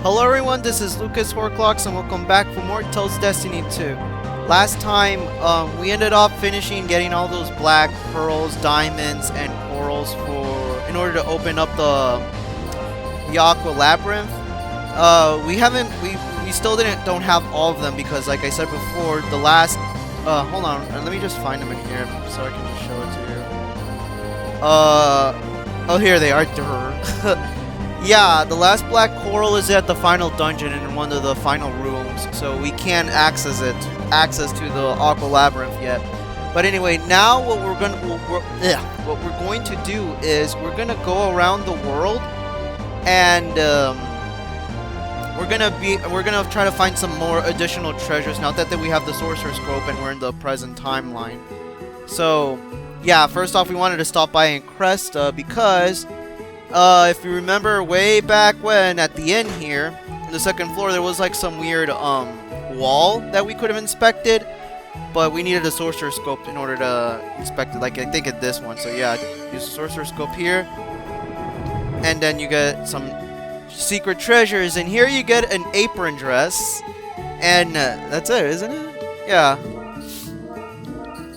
Hello everyone, this is Lucas Horclocks and welcome back for more Tales of Destiny 2. Last time, we ended up finishing getting all those black pearls, diamonds, and corals in order to open up the Aqua Labyrinth. We still don't have all of them because, like I said before, the last, hold on, let me just find them in here so I can just show it to you. Oh, here they are, Yeah, the last black coral is at the final dungeon in one of the final rooms, so we can't access to the Aqua Labyrinth yet. But anyway, now what we're going to do is we're gonna go around the world, and we're gonna try to find some more additional treasures now that we have the Sorcerer's Scope and we're in the present timeline. So, yeah, first off, we wanted to stop by in Crest because. If you remember way back when, at the end here, on the second floor, there was like some weird, wall that we could have inspected, but we needed a Sorcerer's Scope in order to inspect it, like I think at this one. So yeah, use the Sorcerer's Scope here, and then you get some secret treasures, and here you get an apron dress, and that's it, isn't it? Yeah.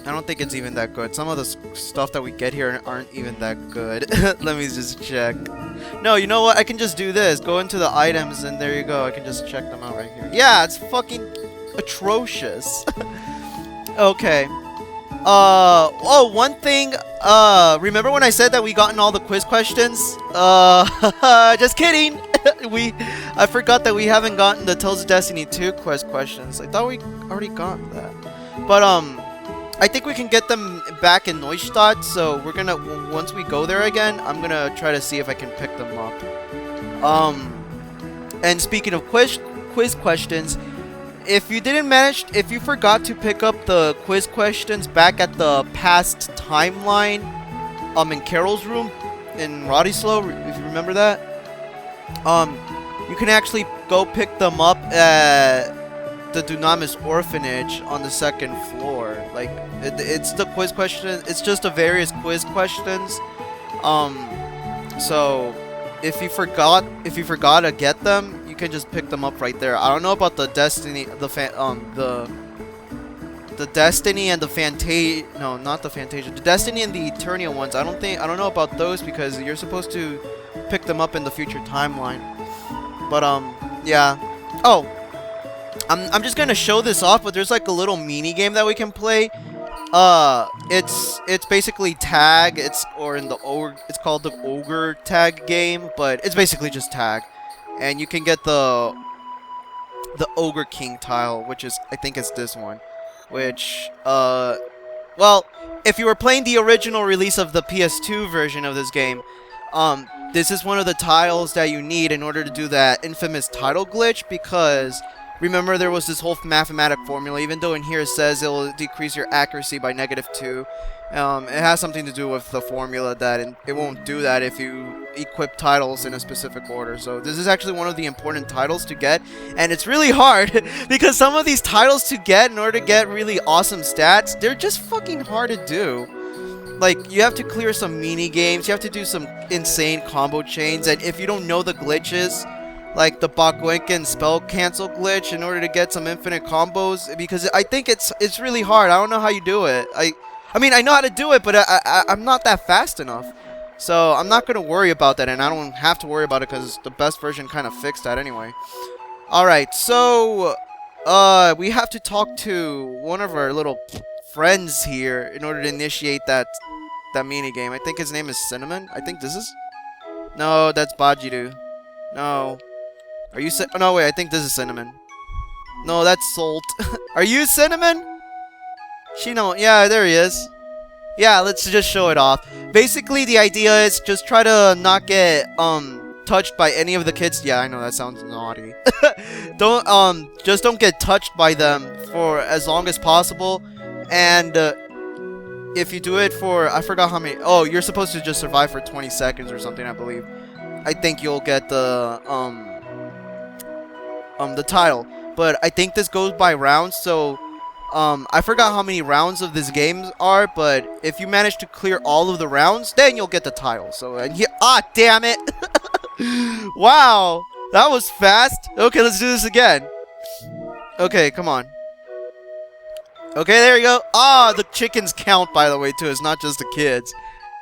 I don't think it's even that good. Some of the stuff that we get here aren't even that good. Let me just check. No, you know what? I can just do this. Go into the items and there you go. I can just check them out right here. Yeah, it's fucking atrocious. Okay. Oh, one thing. Remember when I said that we gotten all the quiz questions? Just kidding. I forgot that we haven't gotten the Tales of Destiny 2 quiz questions. I thought we already got that. But, I think we can get them back in Neustadt, so we're gonna, once we go there again, I'm gonna try to see if I can pick them up. And speaking of quiz questions, if you forgot to pick up the quiz questions back at the past timeline, in Carol's room, in Rodislow, if you remember that, you can actually go pick them up at the Dunamis Orphanage on the second floor. Like, it's the quiz question. It's just the various quiz questions. So if you forgot to get them, you can just pick them up right there. I don't know about the Destiny, the Destiny and the Fantasia. No, not the Fantasia. The Destiny and the Eternia ones. I don't know about those because you're supposed to pick them up in the future timeline. But yeah. Oh. I'm just gonna show this off, but there's like a little mini game that we can play. It's basically tag. It's called the ogre tag game, but it's basically just tag, and you can get the ogre king tile, which is, I think it's this one, which well, if you were playing the original release of the PS2 version of this game, this is one of the tiles that you need in order to do that infamous title glitch, because remember, there was this whole mathematic formula, even though in here it says it will decrease your accuracy by -2. It has something to do with the formula that it won't do that if you equip titles in a specific order. So this is actually one of the important titles to get, and it's really hard because some of these titles to get in order to get really awesome stats, they're just fucking hard to do. Like, you have to clear some mini games, you have to do some insane combo chains, and if you don't know the glitches, like the Bakwenken spell cancel glitch, in order to get some infinite combos, because I think it's really hard. I don't know how you do it. I mean, I know how to do it, but I'm not that fast enough. So I'm not gonna worry about that, and I don't have to worry about it because the best version kind of fixed that anyway. Alright, so we have to talk to one of our little friends here in order to initiate that mini game. I think his name is Cinnamon. I think this is. No, that's Bajiru. No. Are you oh, no, wait, I think this is Cinnamon. No, that's Salt. Are you Cinnamon? Yeah, there he is. Yeah, let's just show it off. Basically, the idea is just try to not get, touched by any of the kids. Yeah, I know that sounds naughty. Just don't get touched by them for as long as possible. And, if you do it for, I forgot how many. Oh, you're supposed to just survive for 20 seconds or something, I believe. I think you'll get the title, but I think this goes by rounds, so I forgot how many rounds of this game are, but if you manage to clear all of the rounds, then you'll get the title. So, and here, damn it. Wow, That was fast. Okay, let's do this again. Okay, come on. Okay, there you go. Ah, the chickens count, by the way, too. It's not just the kids.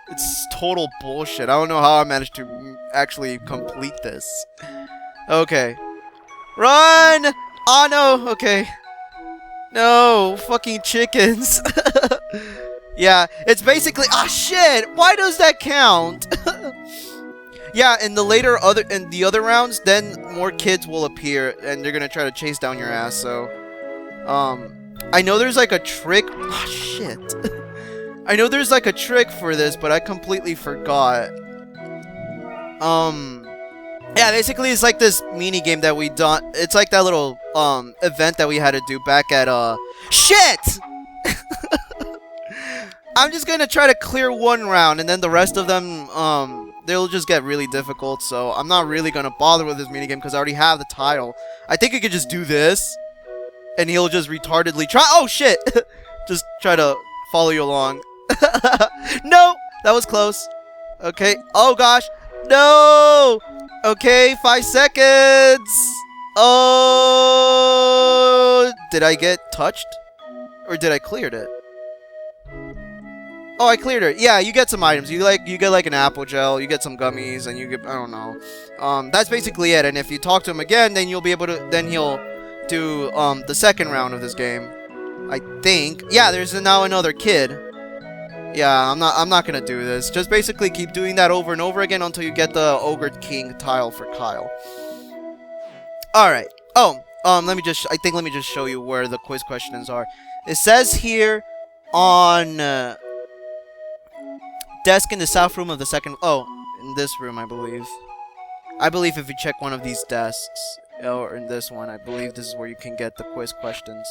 It's total bullshit. I don't know how I managed to actually complete this. Okay. Run! Oh, no. Okay. No. Fucking chickens. Yeah, it's basically... Ah, shit! Why does that count? Yeah, in the other rounds, then more kids will appear, and they're gonna try to chase down your ass, so... I know there's like a trick... Ah, shit. I know there's like a trick for this, but I completely forgot. Yeah, basically it's like this mini game that we done. It's like that little event that we had to do back at shit. I'm just gonna try to clear one round, and then the rest of them they'll just get really difficult. So I'm not really gonna bother with this mini game because I already have the title. I think I could just do this, and he'll just retardedly try. Oh shit! Just try to follow you along. No! That was close. Okay. Oh, gosh. No! Okay, 5 seconds. Oh! Did I get touched? Or did I cleared it? Oh, I cleared it. Yeah, you get some items. You get like an apple gel, you get some gummies, and you get... I don't know. That's basically it. And if you talk to him again, then you'll be able to... Then he'll do the second round of this game. I think. Yeah, there's now another kid. Yeah, I'm not gonna do this. Just basically keep doing that over and over again until you get the Ogre King tile for Kyle. Alright. Oh, let me just show you where the quiz questions are. It says here on desk in the south room of the second... Oh, in this room, I believe. I believe if you check one of these desks, or in this one, I believe this is where you can get the quiz questions.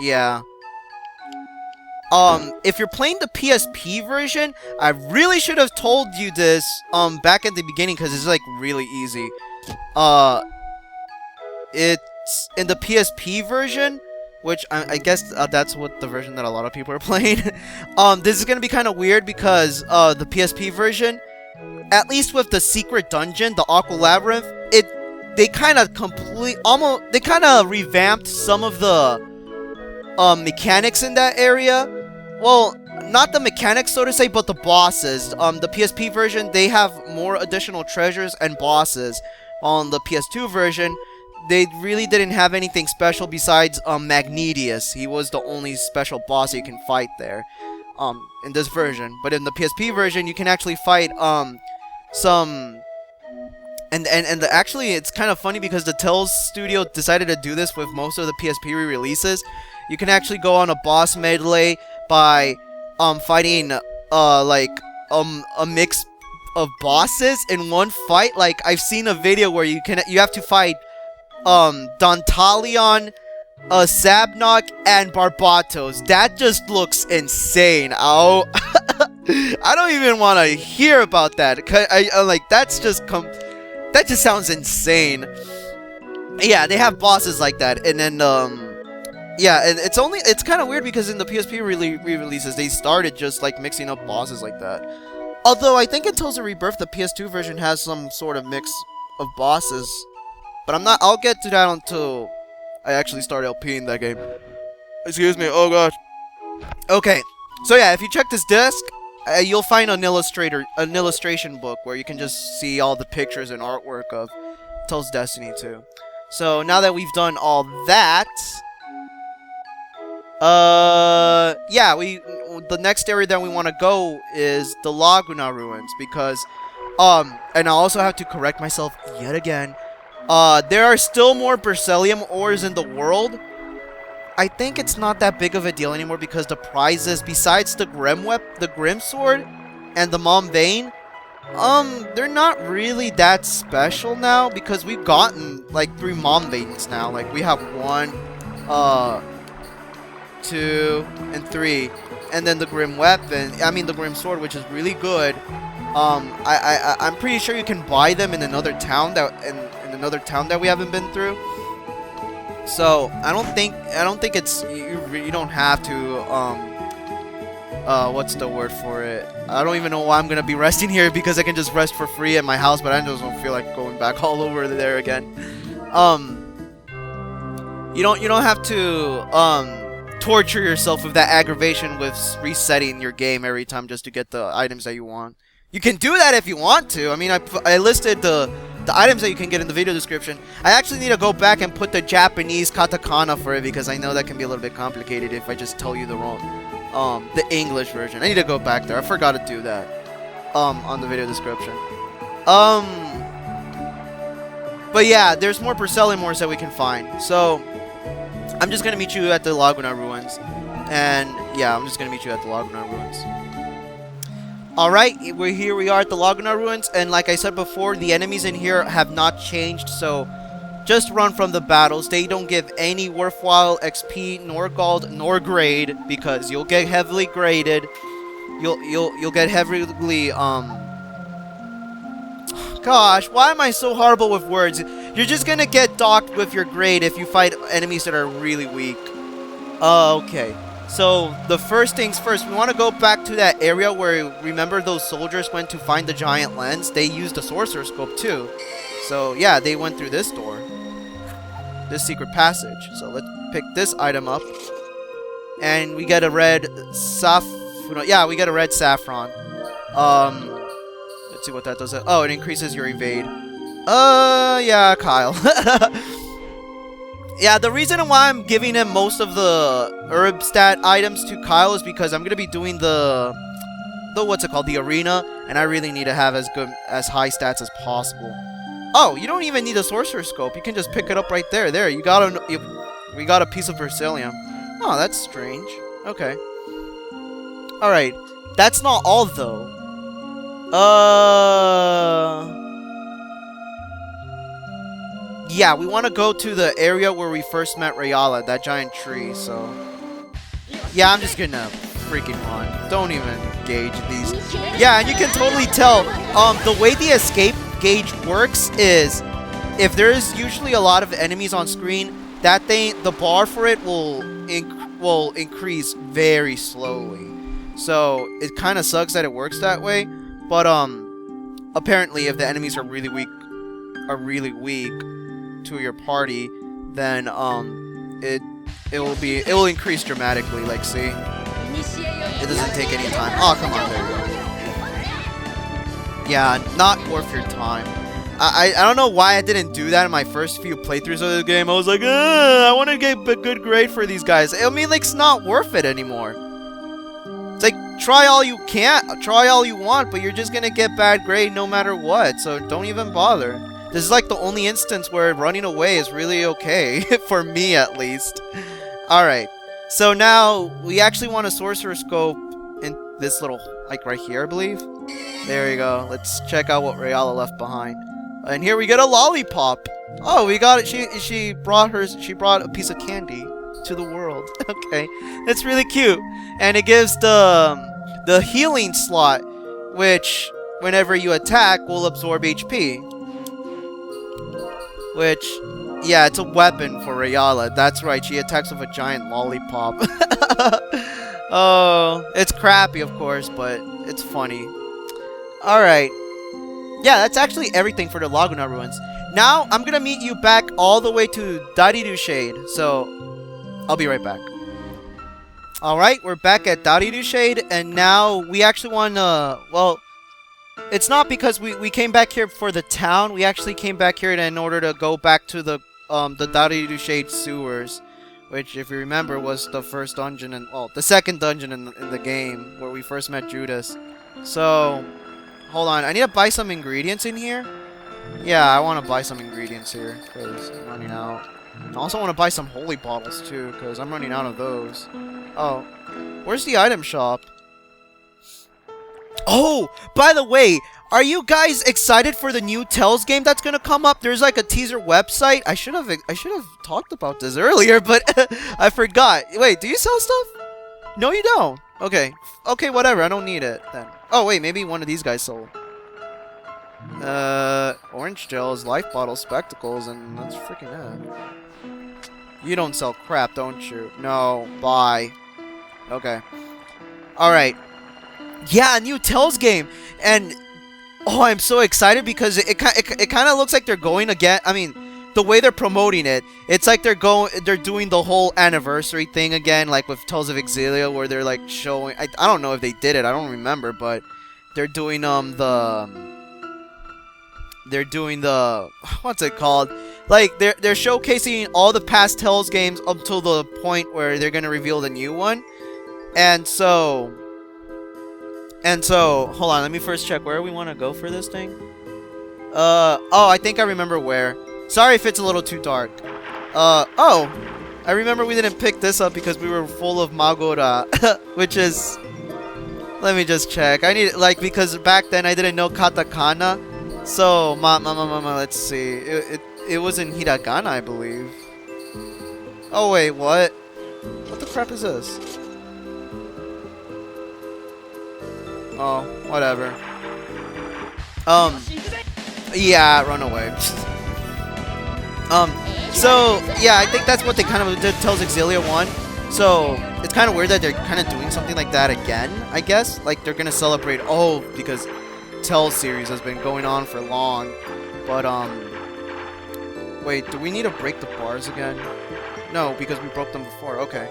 Yeah. If you're playing the PSP version, I really should have told you this, back at the beginning, because it's, like, really easy. It's in the PSP version, which I guess that's what the version that a lot of people are playing. This is gonna be kind of weird because, the PSP version, at least with the secret dungeon, the Aqua Labyrinth, they kind of revamped some of the, mechanics in that area. Well, not the mechanics, so to say, but the bosses. The PSP version, they have more additional treasures and bosses. On the PS2 version, they really didn't have anything special besides Magnetius. He was the only special boss you can fight there, in this version. But in the PSP version, you can actually fight some... Actually, it's kind of funny because the Tales studio decided to do this with most of the PSP re-releases. You can actually go on a boss medley by fighting a mix of bosses in one fight. Like, I've seen a video where you have to fight Dantalion, Sabnok, and Barbatos. That just looks insane. Oh, I don't even want to hear about that. I'm like, that just sounds insane. Yeah, they have bosses like that, and then yeah, and it's kind of weird because in the PSP re-releases they started just like mixing up bosses like that. Although I think in Tales of Rebirth the PS2 version has some sort of mix of bosses, but I'll get to that until I actually start LPing that game. Excuse me. Oh gosh. Okay. So yeah, if you check this disc, you'll find an illustration book where you can just see all the pictures and artwork of Tales of Destiny 2. So now that we've done all that, yeah, the next area that we want to go is the Laguna Ruins, because, and I also have to correct myself yet again, there are still more Beryllium ores in the world. I think it's not that big of a deal anymore because the prizes, besides the Grim Sword, and the Mom Vein, they're not really that special now because we've gotten, like, 3 Mom Veins now. Like, we have 1, 2, and 3, and then the Grim Sword, which is really good. I'm pretty sure you can buy them in another town that we haven't been through. So I don't think it's you don't have to what's the word for it? I don't even know why I'm gonna be resting here because I can just rest for free at my house, but I just don't feel like going back all over there again. You don't have to torture yourself with that aggravation with resetting your game every time just to get the items that you want. You can do that if you want to. I mean, I listed the items that you can get in the video description. I actually need to go back and put the Japanese katakana for it because I know that can be a little bit complicated if I just tell you the English version. I need to go back there. I forgot to do that on the video description. But yeah, there's more Perselimores that we can find. So I'm just gonna meet you at the Laguna Ruins, and yeah, I'm just gonna meet you at the Laguna Ruins. Alright, we are at the Laguna Ruins, and like I said before, the enemies in here have not changed, so just run from the battles. They don't give any worthwhile XP, nor gold, nor grade, because you'll get heavily graded. You'll get heavily, gosh, why am I so horrible with words? You're just gonna get docked with your grade if you fight enemies that are really weak. Okay. So, the first things first, we want to go back to that area where, remember those soldiers went to find the giant lens? They used the sorcerer scope too. So, yeah, they went through this door. This secret passage. So, let's pick this item up. And we get a red yeah, we get a red saffron. Let's see what that does. Oh, it increases your evade. Yeah, Kyle. Yeah, the reason why I'm giving him most of the herb stat items to Kyle is because I'm gonna be doing the what's it called, the arena, and I really need to have as high stats as possible. Oh, you don't even need a sorcerer scope. You can just pick it up right there. There, we got a piece of Persilium. Oh, that's strange. Okay. All right, that's not all though. Yeah, we want to go to the area where we first met Rayala, that giant tree, so... Yeah, I'm just gonna freaking run. Don't even gauge these. Yeah, and you can totally tell, the way the escape gauge works is, if there's usually a lot of enemies on screen, the bar for it will increase very slowly. So, it kind of sucks that it works that way, but, apparently if the enemies are really weak to your party, then it will increase dramatically. Like, see, it doesn't take any time. Oh, come on, there you go. Yeah, not worth your time. I don't know why I didn't do that in my first few playthroughs of the game. I was like, I want to get a good grade for these guys. I mean, like, it's not worth it anymore. It's like, try all you want, but you're just gonna get bad grade no matter what. So don't even bother. This is like the only instance where running away is really okay, for me at least. Alright, so now we actually want a sorcerer scope in this little, like right here, I believe. There you go. Let's check out what Rayala left behind. And here we get a lollipop. Oh, we got it. She brought a piece of candy to the world. Okay, that's really cute. And it gives the healing slot, which whenever you attack will absorb HP. Which, yeah, it's a weapon for Rayala. That's right, she attacks with a giant lollipop. Oh, it's crappy, of course, but it's funny. Alright. Yeah, that's actually everything for the Laguna Ruins. Now, I'm gonna meet you back all the way to Daridu Shade, so I'll be right back. Alright, we're back at Daridu Shade, and now we actually want to, well... It's not because we came back here for the town. We actually came back here in order to go back to the Daridu Shade sewers, which, if you remember, was the first dungeon and the second dungeon in the game where we first met Judas. So, hold on. I need to buy some ingredients in here. Yeah, I want to buy some ingredients here because I'm running out. I also want to buy some holy bottles too because I'm running out of those. Oh, where's the item shop? Oh, by the way, are you guys excited for the new Tales game that's gonna come up? There's like a teaser website. I should have talked about this earlier, but I forgot. Wait, do you sell stuff? No, you don't. Okay, whatever. I don't need it then. Oh wait, maybe one of these guys sold. Orange gels, life bottles, spectacles, and that's freaking it. You don't sell crap, don't you? No, buy. Okay. All right. Yeah, a new Tales game, and oh, I'm so excited because it kind of looks like they're going again. I mean, the way they're promoting it, it's like they're doing the whole anniversary thing again, like with Tales of Exilia, where they're like showing. I don't know if they did it. I don't remember, but they're doing they're doing the what's it called? Like they're showcasing all the past Tales games up till the point where they're gonna reveal the new one, and so. Hold on, let me first check where we want to go for this thing. Oh, I think I remember where. Sorry if it's a little too dark. Oh, I remember we didn't pick this up because we were full of Magora, which is... Let me just check. I need, like, because back then I didn't know katakana. So, let's see. It was in hiragana, I believe. Oh, wait, what? What the crap is this? Oh, whatever. Yeah, run away. So, yeah, I think that's what they kind of did Tales Exilia 1. So, it's kind of weird that they're kind of doing something like that again, I guess. Like, they're gonna celebrate, because Tales series has been going on for long. But, wait, do we need to break the bars again? No, because we broke them before, okay.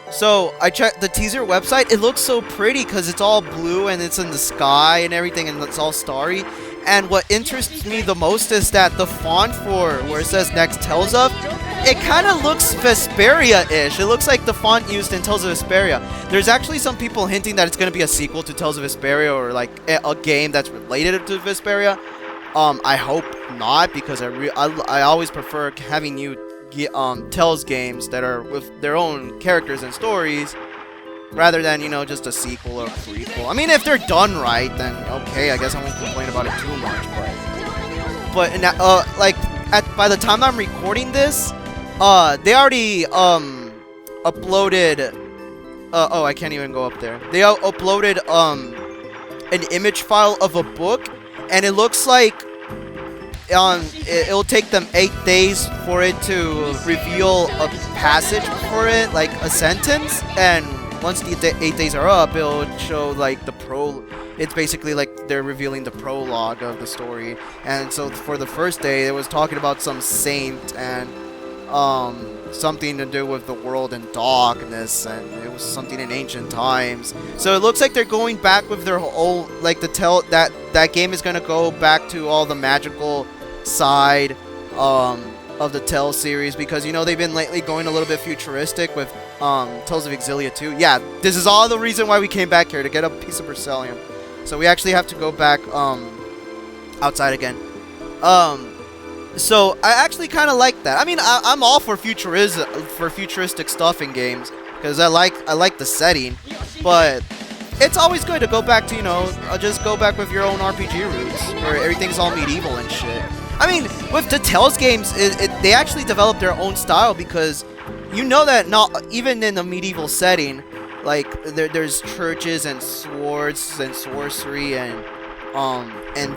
So, I checked the teaser website. It looks so pretty because it's all blue and it's in the sky and everything and it's all starry. And what interests me the most is that the font for where it says next Tales of, it kind of looks Vesperia-ish. It looks like the font used in Tales of Vesperia. There's actually some people hinting that it's going to be a sequel to Tales of Vesperia or like a game that's related to Vesperia. I hope not because I always prefer having new Tales games that are with their own characters and stories rather than, you know, just a sequel or a prequel. I mean, if they're done right, then okay, I guess I won't complain about it too much, but like by the time I'm recording this, they already uploaded oh, I can't even go up there. They uploaded an image file of a book, and it looks like it'll take them 8 days for it to reveal a passage for it, like a sentence, and once the 8 days are up, it'll show like it's basically like they're revealing the prologue of the story. And so for the first day, it was talking about some saint and something to do with the world and darkness, and it was something in ancient times. So it looks like they're going back with their whole, like, that game is gonna go back to all the magical side of the Tales series, because, you know, they've been lately going a little bit futuristic with Tales of Exilia 2. Yeah, this is all the reason why we came back here, to get a piece of Bercelium. So we actually have to go back outside again. So I actually kind of like that. I mean, I'm all for futuristic stuff in games because I like the setting, but it's always good to go back to, you know, just go back with your own RPG roots where everything's all medieval and shit. I mean, with the Tales games, they actually developed their own style, because you know that not even in a medieval setting, like there's churches and swords and sorcery and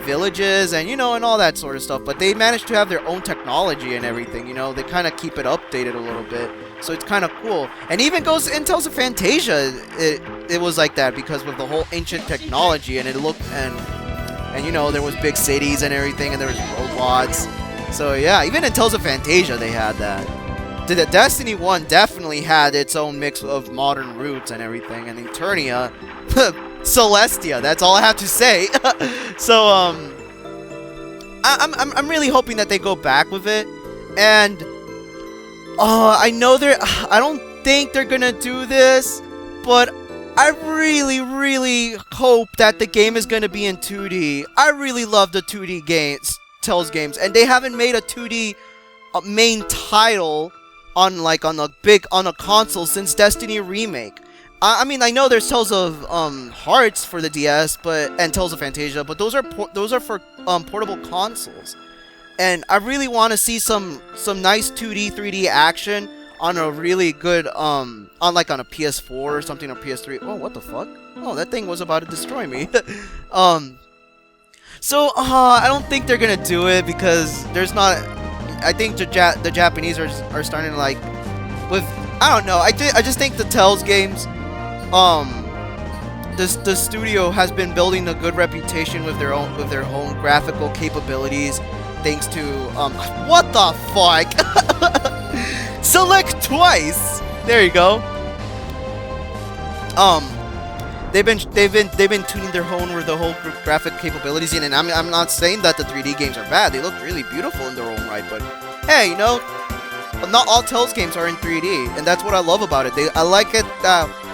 villages and, you know, and all that sort of stuff, but they managed to have their own technology and everything. You know, they kind of keep it updated a little bit, so it's kind of cool. And even goes in Tales of Fantasia, it was like that, because with the whole ancient technology, and it looked and you know, there was big cities and everything, and there was robots. So yeah, even in Tales of Fantasia they had that. The Destiny 1 definitely had its own mix of modern roots and everything, and Eternia, Celestia, that's all I have to say. So I'm really hoping that they go back with it, and I know I don't think they're gonna do this, but I really hope that the game is gonna be in 2D. I really love the 2D games, Tales games, and they haven't made a 2D main title on a console since Destiny Remake. I mean, I know there's Tales of Hearts for the DS, and Tales of Fantasia, but those are for portable consoles. And I really want to see some nice 2D, 3D action on a really good on a PS4 or something, or PS3. Oh, what the fuck? Oh, that thing was about to destroy me. So I don't think they're gonna do it, because there's not. I think the Japanese are starting to, like, with, I don't know. I just think the Tales games the studio has been building a good reputation with their own graphical capabilities, thanks to what the fuck? Select twice. There you go. They've been tuning their own with the whole graphic capabilities in, and I'm not saying that the 3D games are bad. They look really beautiful in their own right, but hey, you know, not all Tales games are in 3D, and that's what I love about it. I like it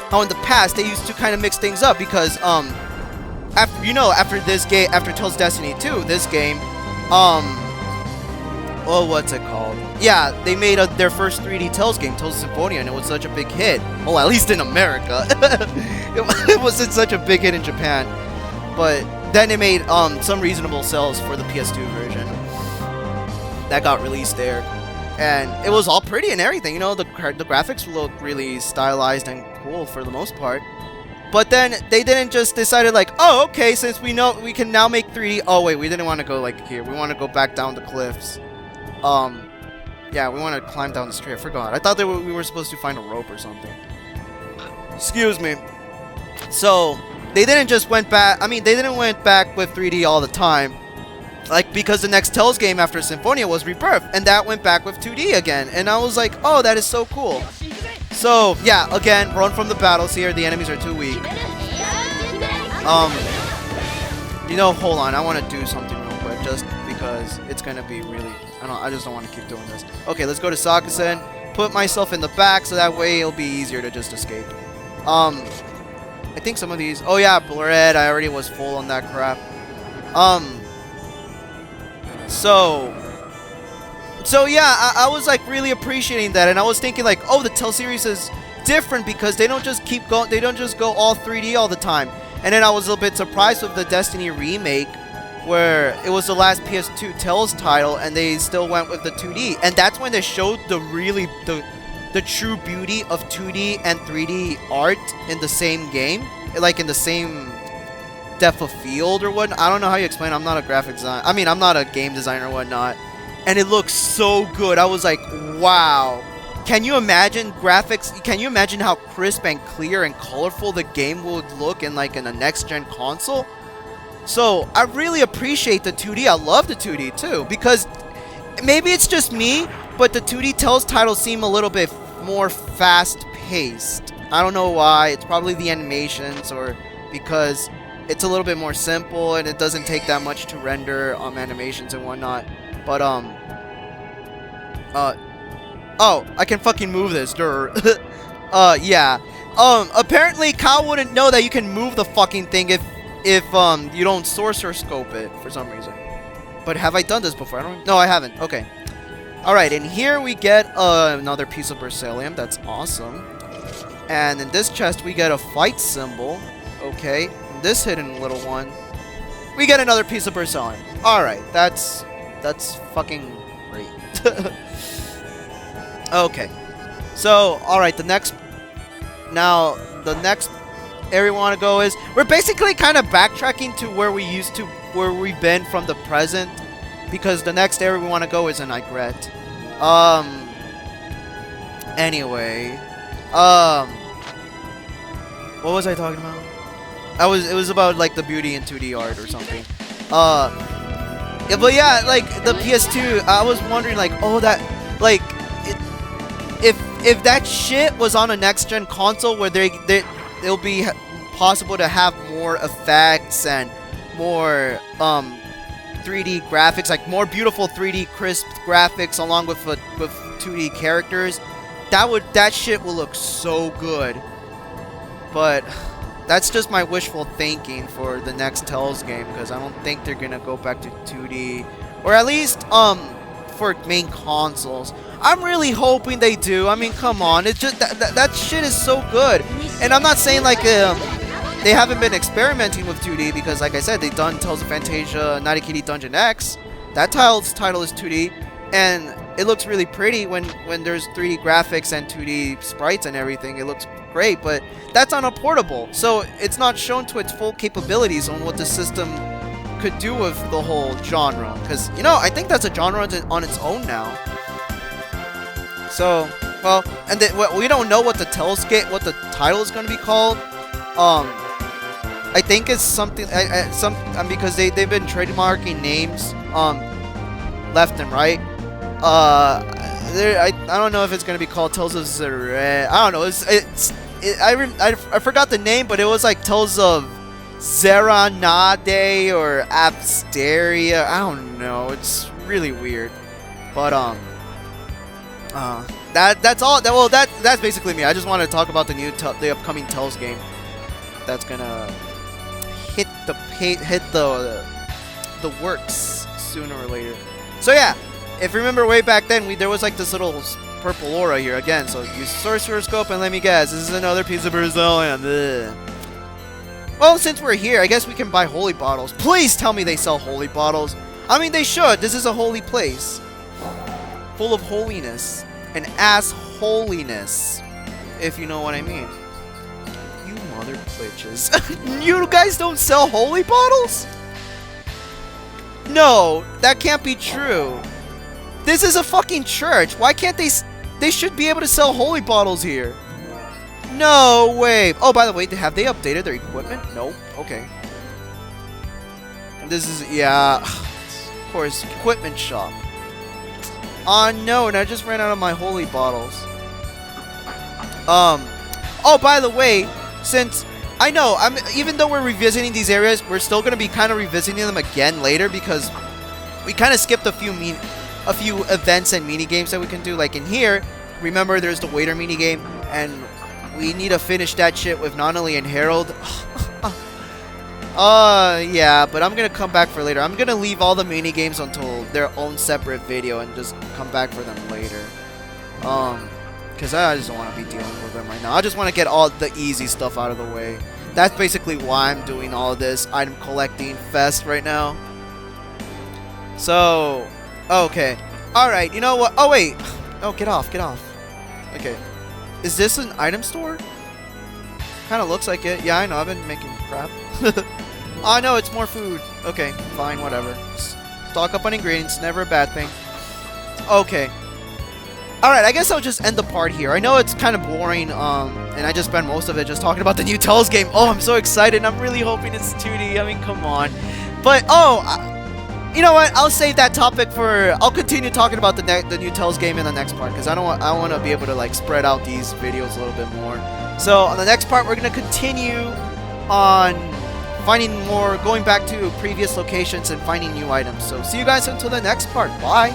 how in the past they used to kind of mix things up, because after this game, after Tales Destiny 2, this game, oh, what's it called? Yeah, they made their first 3D Tales game, Tales of Symphonia, and it was such a big hit. Well, at least in America. It wasn't such a big hit in Japan. But then it made some reasonable sales for the PS2 version that got released there. And it was all pretty and everything, you know, the graphics look really stylized and cool for the most part. But then they didn't just decided like, oh, okay, since we know we can now make 3D. Oh wait, we didn't want to go like here. We want to go back down the cliffs. Yeah, we want to climb down the street. I forgot. I thought we were supposed to find a rope or something. Excuse me. So they didn't just went back. I mean, they didn't went back with 3D all the time. Like, because the next Tales game after Symphonia was Rebirth, and that went back with 2D again. And I was like, oh, that is so cool. So, yeah, again, run from the battles here. The enemies are too weak. You know, hold on. I want to do something real quick, just because it's going to be really... I just don't want to keep doing this. Okay, let's go to Sakusen. Put myself in the back, so that way it'll be easier to just escape. I think some of these... Oh, yeah, Blurred. I already was full on that crap. So yeah, I was like really appreciating that, and I was thinking like, oh, the Tales series is different because they don't just keep going, they don't just go all 3D all the time. And then I was a little bit surprised with the Destiny remake, where it was the last PS2 Tales title, and they still went with the 2D, and that's when they showed the true beauty of 2D and 3D art in the same game, like in the same depth of field or what. I don't know how you explain it. I'm not a graphic designer. I mean, I'm not a game designer or whatnot. And it looks so good. I was like, wow. Can you imagine graphics? Can you imagine how crisp and clear and colorful the game would look in a next-gen console? So I really appreciate the 2D. I love the 2D too, because maybe it's just me, but the 2D Tales titles seem a little bit more fast-paced. I don't know why. It's probably the animations, or because it's a little bit more simple and it doesn't take that much to render animations and whatnot. But oh, I can fucking move this, yeah. Apparently Kyle wouldn't know that you can move the fucking thing if you don't sorcerer scope it for some reason. But have I done this before? No, I haven't. Okay. Alright, and here we get another piece of beryllium. That's awesome. And in this chest we get a fight symbol. Okay. And this hidden little one, we get another piece of beryllium. Alright, that's fucking great. Okay. So, alright, the next area we want to go is, we're basically kind of backtracking to where we've been from the present, because the next area we want to go is in Igret. Anyway, what was I talking about? It was about like the beauty in 2D art or something. Yeah, but yeah, like the PS2, I was wondering like, oh, that like if that shit was on a next gen console where it'll be possible to have more effects and more 3D graphics, like more beautiful 3D crisp graphics along with 2D characters, that shit will look so good. But that's just my wishful thinking for the next Tales game, because I don't think they're gonna go back to 2D, or at least for main consoles. I'm really hoping they do. I mean, come on, it's just that shit is so good. And I'm not saying like they haven't been experimenting with 2D, because like I said, they've done Tales of Fantasia, Night Kitty Dungeon X. That title is 2D, and it looks really pretty when there's 3D graphics and 2D sprites and everything. It looks great, but that's on a portable, so it's not shown to its full capabilities on what the system could do with the whole genre. Because, you know, I think that's a genre on its own now. So, well, and then we don't know what the title is going to be called. I think it's something because they've been trademarking names left and right. I don't know if it's gonna be called Tales of Zeret. I don't know. I forgot the name, but it was like Tales of Zeranade or Absteria. I don't know. It's really weird. But that's all. That's basically me. I just wanted to talk about the upcoming Tales game that's gonna hit the works sooner or later. So yeah, if you remember way back then, there was like this little purple aura here again. So use Sorcerer Scope and let me guess, this is another piece of Brazilian. Well, since we're here, I guess we can buy holy bottles. Please tell me they sell holy bottles. I mean, they should. This is a holy place, full of holiness and ass holiness, if you know what I mean. You mother bitches. You guys don't sell holy bottles? No, that can't be true. This is a fucking church. Why can't they should be able to sell holy bottles here. No way. Oh, by the way, have they updated their equipment? Nope. Okay. And this is, yeah, of course, equipment shop. Oh no, and I just ran out of my holy bottles. Oh, by the way, since I know, even though we're revisiting these areas, we're still gonna be kind of revisiting them again later because we kind of skipped a few events and mini games that we can do. Like in here, remember there's the waiter mini game, and we need to finish that shit with Nonali and Harold. Yeah, but I'm gonna come back for later. I'm gonna leave all the mini games until their own separate video and just come back for them later. Because I just don't want to be dealing with them right now. I just want to get all the easy stuff out of the way. That's basically why I'm doing all of this item collecting fest right now. So, okay. Alright, you know what? Oh, wait. Oh, get off, get off. Okay. Is this an item store? Kind of looks like it. Yeah, I know. I've been making crap. Oh, no, it's more food. Okay, fine, whatever. Stock up on ingredients. Never a bad thing. Okay. Alright, I guess I'll just end the part here. I know it's kind of boring, and I just spent most of it just talking about the new Tales game. Oh, I'm so excited. I'm really hoping it's 2D. I mean, come on. But, you know what? I'll save that topic for... I'll continue talking about the new Tales game in the next part, because I want to be able to, like, spread out these videos a little bit more. So, on the next part, we're going to continue on finding more, going back to previous locations and finding new items. So, see you guys until the next part. Bye!